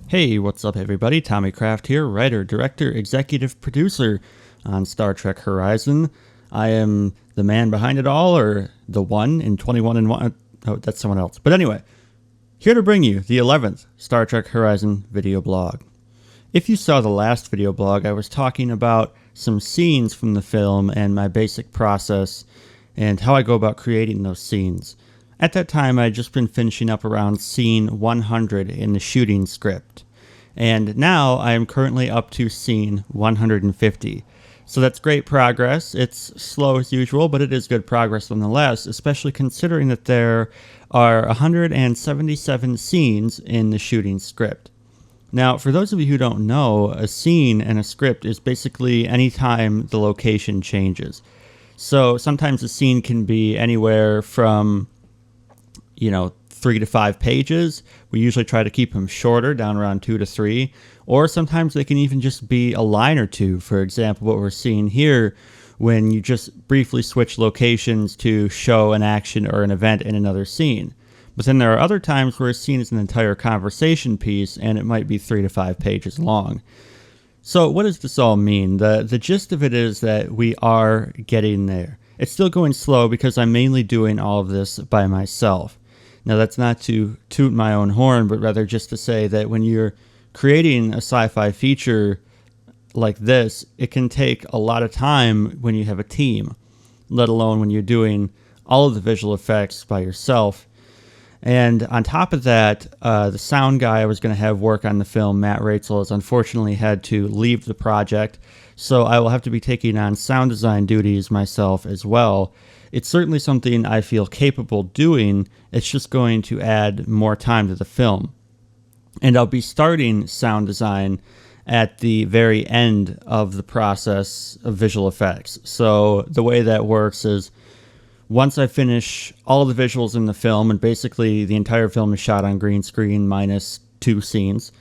Hey, what's up everybody? Tommy Kraft here, writer, director, executive producer on Star Trek Horizon. I am the man behind it all, or the one in 21 and 1. Oh, that's someone else. But anyway, here to bring you the 11th Star Trek Horizon video blog. If you saw the last video blog, I was talking about some scenes from the film and my basic process and how I go about creating those scenes. At that time, I had just been finishing up around scene 100 in the shooting script. And now I am currently up to scene 150. So that's great progress. It's slow as usual, but it is good progress nonetheless, especially considering that there are 177 scenes in the shooting script. Now, for those of you who don't know, a scene in a script is basically any time the location changes. So sometimes a scene can be anywhere from 3 to 5 pages. We usually try to keep them shorter, down around 2 to 3, or sometimes they can even just be a line or two. For example, what we're seeing here, when you just briefly switch locations to show an action or an event in another scene. But then there are other times where a scene is an entire conversation piece and it might be 3 to 5 pages long. So what does this all mean? The gist of it is that we are getting there. It's still going slow because I'm mainly doing all of this by myself. Now, that's not to toot my own horn, but rather just to say that when you're creating a sci-fi feature like this, it can take a lot of time when you have a team, let alone when you're doing all of the visual effects by yourself. And on top of that, the sound guy I was going to have work on the film, Matt Ratzel, has unfortunately had to leave the project, so I will have to be taking on sound design duties myself as well. It's certainly something I feel capable doing. It's just going to add more time to the film. And I'll be starting sound design at the very end of the process of visual effects. So the way that works is once I finish all the visuals in the film, and basically the entire film is shot on green screen minus 2 scenes.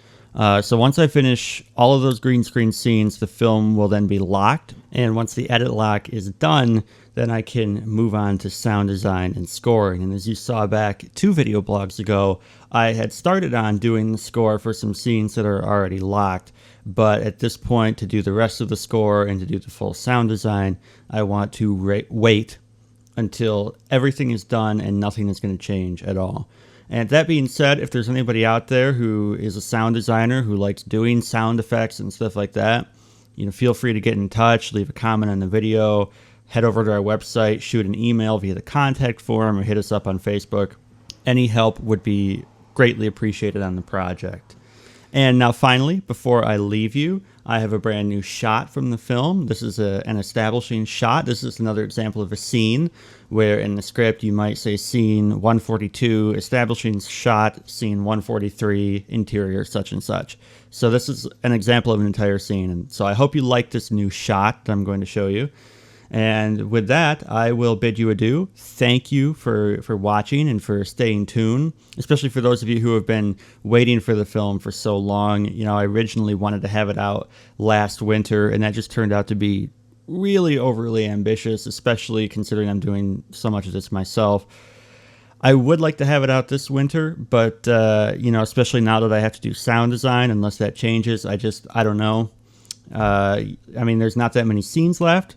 So once I finish all of those green screen scenes, the film will then be locked. And once the edit lock is done, then I can move on to sound design and scoring. And as you saw back 2 video blogs ago, I had started on doing the score for some scenes that are already locked. But at this point, to do the rest of the score and to do the full sound design, I want to wait until everything is done and nothing is going to change at all. And that being said, if there's anybody out there who is a sound designer who likes doing sound effects and stuff like that, feel free to get in touch, leave a comment on the video, head over to our website, shoot an email via the contact form, or hit us up on Facebook. Any help would be greatly appreciated on the project. And now finally, before I leave you, I have a brand new shot from the film. This is an establishing shot. This is another example of a scene where in the script you might say scene 142, establishing shot, scene 143, interior such and such. So this is an example of an entire scene. And so I hope you like this new shot that I'm going to show you. And with that, I will bid you adieu. Thank you for watching and for staying tuned, especially for those of you who have been waiting for the film for so long. I originally wanted to have it out last winter, and that just turned out to be really overly ambitious, especially considering I'm doing so much of this myself. I would like to have it out this winter, but, especially now that I have to do sound design, unless that changes, I don't know. There's not that many scenes left.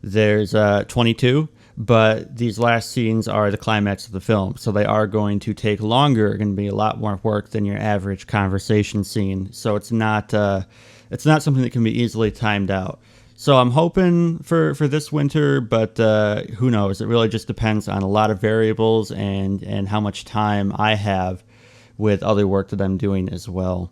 There's 22, but these last scenes are the climax of the film, so they are going to take longer. Going to be a lot more work than your average conversation scene. So it's not something that can be easily timed out. So I'm hoping for this winter, but who knows? It really just depends on a lot of variables and how much time I have with other work that I'm doing as well.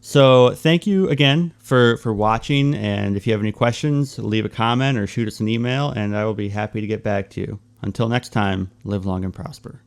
So thank you again for watching, and if you have any questions, leave a comment or shoot us an email, and I will be happy to get back to you. Until next time, live long and prosper.